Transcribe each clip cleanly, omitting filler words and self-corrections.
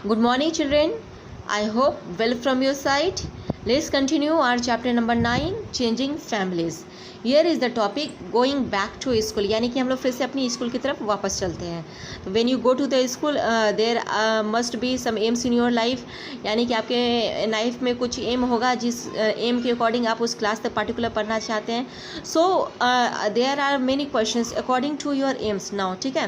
Good morning, children. I hope well from your side. Let's continue our chapter number 9, changing families. Here is the topic going back to school. यानी कि हम लोग फिर से अपनी school की तरफ वापस चलते हैं. तो when you go to the school, there must be some aims in your life. यानी कि आपके लाइफ में कुछ एम होगा जिस एम के अकॉर्डिंग आप उस क्लास तक पार्टिकुलर पढ़ना चाहते हैं. So there are many questions according to your aims now. ठीक है,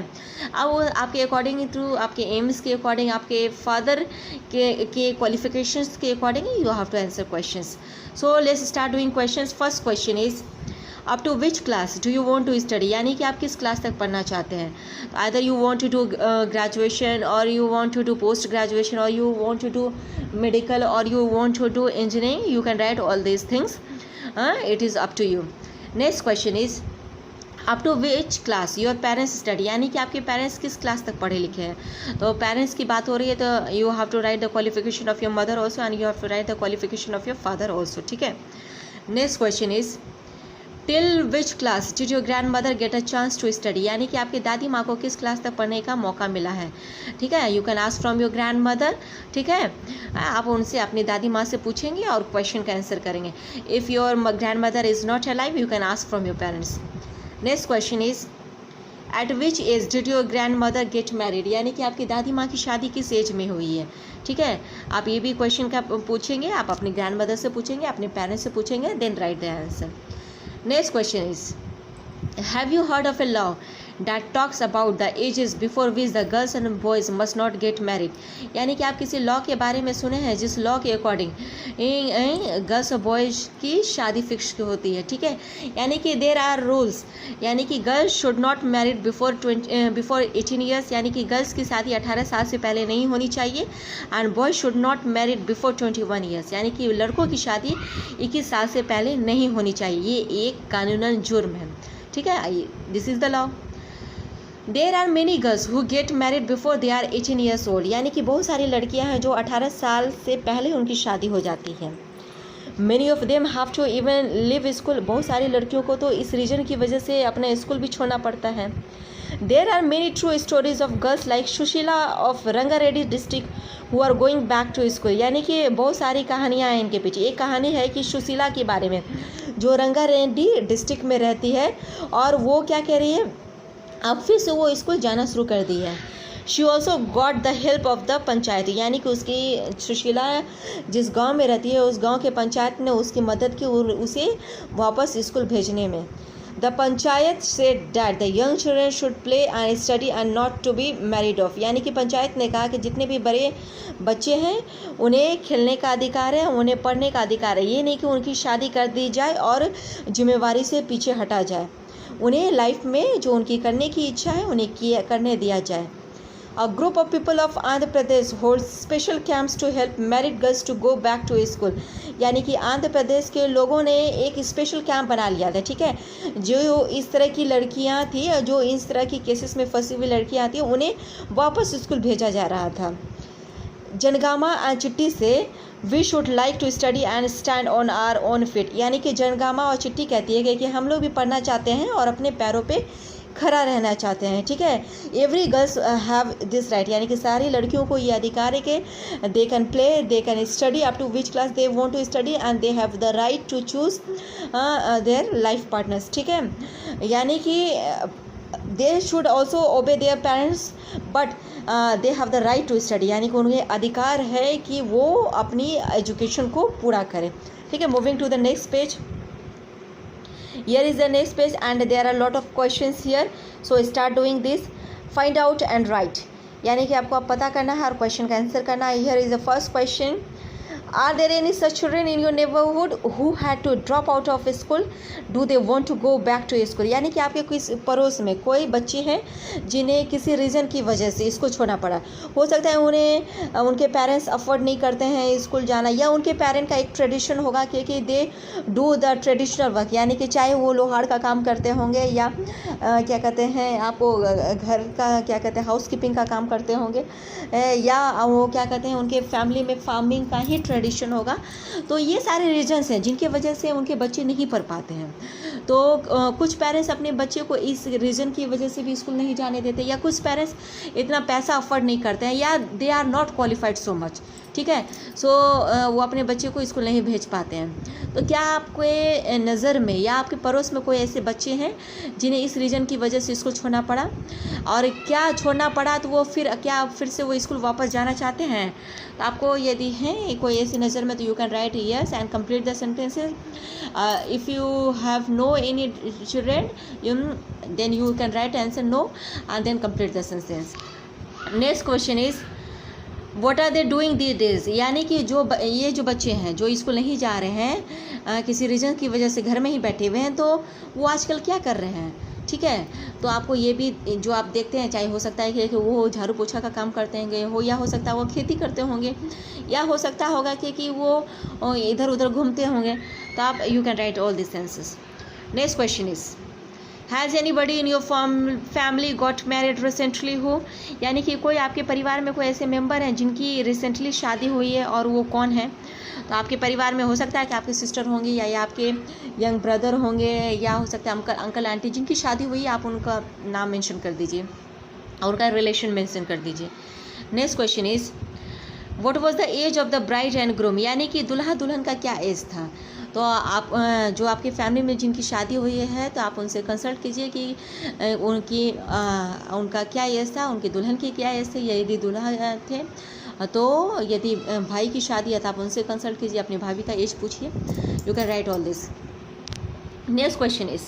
अब आपके अकॉर्डिंग थ्रू आपके एम्स के अकॉर्डिंग आपके फादर के क्वालिफिकेशंस के according you have to answer questions. So let's start doing questions. First question is up to which class do you want to study. यानी कि आप किस क्लास तक पढ़ना चाहते हैं. Either you want to do graduation और you want to do post graduation और you want to do medical और you want to do engineering. You can write all these things. It is up to you. Next question is up to which class your parents study. यानी कि आपके parents किस class तक पढ़े लिखे हैं. तो पेरेंट्स की बात हो रही है तो you have to write the qualification of your mother also and you have to write the qualification of your father also. ठीक है. Next question is till which class did your grandmother get a chance to study. यानी कि आपकी दादी माँ को किस class तक पढ़ने का मौका मिला है. ठीक है, you can ask from your grand mother. ठीक है, आप उनसे अपनी दादी माँ से पूछेंगे और क्वेश्चन का आंसर करेंगे. If your grandmother is not alive you can ask from your parents. Next question is at which age did your grandmother get married. यानी कि आपकी दादी माँ की शादी किस एज में हुई है. ठीक है, आप ये भी क्वेश्चन का पूछेंगे. आप अपनी ग्रैंड मदर से पूछेंगे, अपने पेरेंट्स से पूछेंगे, then write the answer. Next question is have you heard of a law that talks about the ages before which the girls and boys must not get married. यानी कि आप किसी law के बारे में सुने हैं जिस लॉ के अकॉर्डिंग गर्ल्स और बॉयज़ की शादी फिक्स की होती है. ठीक है, यानी कि देर आर रूल्स. यानी कि girls should not married before 18 years. यानी कि गर्ल्स की शादी 18 साल से पहले नहीं होनी चाहिए. And boys should not married before 21 years. यानी कि लड़कों की शादी 21 साल से पहले नहीं होनी चाहिए. ये एक कानूनन जुर्म है. ठीक है, this is the law. There are many girls who get married before they are 18 years old. यानी कि बहुत सारी लड़कियां हैं जो 18 साल से पहले उनकी शादी हो जाती है. Many of them have to even leave school. बहुत सारी लड़कियों को तो इस रीजन की वजह से अपना स्कूल भी छोड़ना पड़ता है. There are many true stories of girls like Sushila of Rangareddy district who are going back to school. यानी कि बहुत सारी कहानियाँ हैं इनके पीछे. एक कहानी है कि सुशीला के बारे में जो रंगारेड्डी डिस्ट्रिक्ट में रहती है और वो क्या कह रही है, अब फिर से वो स्कूल जाना शुरू कर दी है. She also got the help of the panchayat. यानी कि उसकी सुशीला जिस गांव में रहती है उस गांव के पंचायत ने उसकी मदद की उसे वापस स्कूल भेजने में. The panchayat said that the young children should play and study and not to be married off. यानी कि पंचायत ने कहा कि जितने भी बड़े बच्चे हैं उन्हें खेलने का अधिकार है, उन्हें पढ़ने का अधिकार है. ये नहीं कि उनकी शादी कर दी जाए और जिम्मेवारी से पीछे हटा जाए. उन्हें लाइफ में जो उनकी करने की इच्छा है उन्हें करने दिया जाए. A group of people of Andhra Pradesh hold special camps to help married girls to go back to school. यानी कि आंध्र प्रदेश के लोगों ने एक स्पेशल कैंप बना लिया था. ठीक है, जो इस तरह की लड़कियां थी, जो इस तरह की केसेस में फंसी हुई लड़कियां थी, उन्हें वापस स्कूल भेजा जा रहा था. जनगामा एंड चिट्टी से we should like to study and stand on our own feet. यानी कि जनगामा और चिट्टी कहती है कि हम लोग भी पढ़ना चाहते हैं और अपने पैरों पे खड़ा रहना चाहते हैं. ठीक है, every girls have this right. यानी कि सारी लड़कियों को ये अधिकार है कि they can play, they can study up to which class they want to study and they have the right to choose their life partners. ठीक है, यानी कि they should also obey their parents but they have the right to study. यानी कि उन्हें अधिकार है कि वो अपनी एजुकेशन को पूरा करें. ठीक है, moving to the next page. Here is the next page and there are a lot of questions here. So start doing this. Find out and write. यानी कि आपको अब पता करना है और क्वेश्चन का आंसर करना है. Here is the first question. Are there any such children in your neighborhood who had to drop out of school? Do they want to go back to school? यानी कि आपके किस पड़ोस में कोई बच्चे हैं जिन्हें किसी रीज़न की वजह से स्कूल छोड़ना पड़ा. हो सकता है उन्हें उनके पेरेंट्स अफोर्ड नहीं करते हैं स्कूल जाना, या उनके पेरेंट का एक ट्रेडिशन होगा कि they do the traditional work. यानी कि चाहे वो लोहार का काम करते होंगे या क्या कहते हैं आपको घर का क्या कहते हैं हाउस कीपिंग का काम करते होंगे, या वो क्या कहते हैं उनके फैमिली में फार्मिंग का ही ट्रेडिशन होगा। तो ये सारे रीजन्स हैं जिनके वजह से उनके बच्चे नहीं पढ़ पाते हैं। तो कुछ पेरेंट्स अपने बच्चे को इस रीज़न की वजह से भी स्कूल नहीं जाने देते, या कुछ पेरेंट्स इतना पैसा अफोर्ड नहीं करते हैं, या they are not qualified so much, ठीक है। सो वो अपने बच्चे को स्कूल नहीं भेज पाते हैं। तो क्या आपके नज़र में या आपके पड़ोस में कोई ऐसे बच्चे हैं जिन्हें इस रीज़न की वजह से स्कूल छोड़ना पड़ा, और क्या छोड़ना पड़ा तो वो फिर से वो स्कूल वापस जाना चाहते हैं? तो आपको यदि हैं कोई ऐसी नज़र में, तो you can write yes and complete the sentences. If you have no any children then you can write answer no and then complete the sentence. Next question is what are they doing these days, यानी कि ये जो बच्चे हैं जो school नहीं जा रहे हैं, किसी रीज़न की वजह से घर में ही बैठे हुए हैं, तो वो आजकल क्या कर रहे हैं, ठीक है। तो आपको ये भी जो आप देखते हैं, चाहे हो सकता है कि वो झाड़ू पोछा का काम करते होंगे हो, या हो सकता है वो खेती करते होंगे, या हो सकता होगा कि वो इधर उधर घूमते होंगे। तो आप you can write all this senses. Next question is has anybody in your family got married recently हो, यानी कि कोई आपके परिवार में कोई ऐसे मेंबर हैं जिनकी रिसेंटली शादी हुई है, और वो कौन है? तो आपके परिवार में हो सकता है कि आपके सिस्टर होंगे, या आपके यंग ब्रदर होंगे, या हो सकता है अंकल आंटी जिनकी शादी हुई है, आप उनका नाम मेंशन कर दीजिए और उनका रिलेशन मेंशन कर दीजिए। Next question is what was the age of the bride and groom, यानी कि दुल्हा दुल्हन का क्या एज था? तो आप जो आपकी फैमिली में जिनकी शादी हुई है, तो आप उनसे कंसल्ट कीजिए कि उनका क्या एज था, उनकी दुल्हन की क्या एज थी, या यदि दुल्हा थे तो यदि भाई की शादी है तो आप उनसे कंसल्ट कीजिए, अपनी भाभी का एज पूछिए। You can write all this. Next question is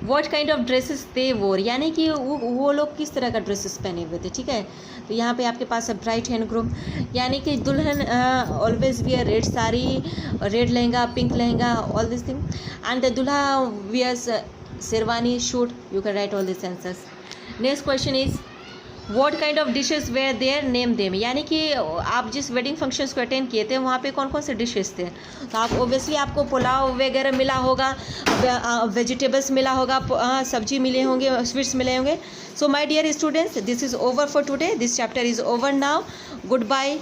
what kind of dresses they wore, यानी कि वो लोग किस तरह का ड्रेसेस पहने हुए थे, ठीक है। तो यहाँ पे आपके पास है ब्राइड एंड ग्रूम, यानी कि dulhan always wear red sari, red lehenga, pink lehenga, all this thing, and the dulha wears sherwani suit. You can write all this answers. Next question is what kind of dishes were there name them, यानी कि आप जिस wedding functions को attend किए थे वहाँ पे कौन कौन से डिशेस थे? तो आप ओबियसली आपको पुलाव वगैरह मिला होगा, वेजिटेबल्स मिला होगा, सब्जी मिले होंगे, स्वीट्स मिले होंगे। So my dear students, this is over for today, this chapter is over now, good bye.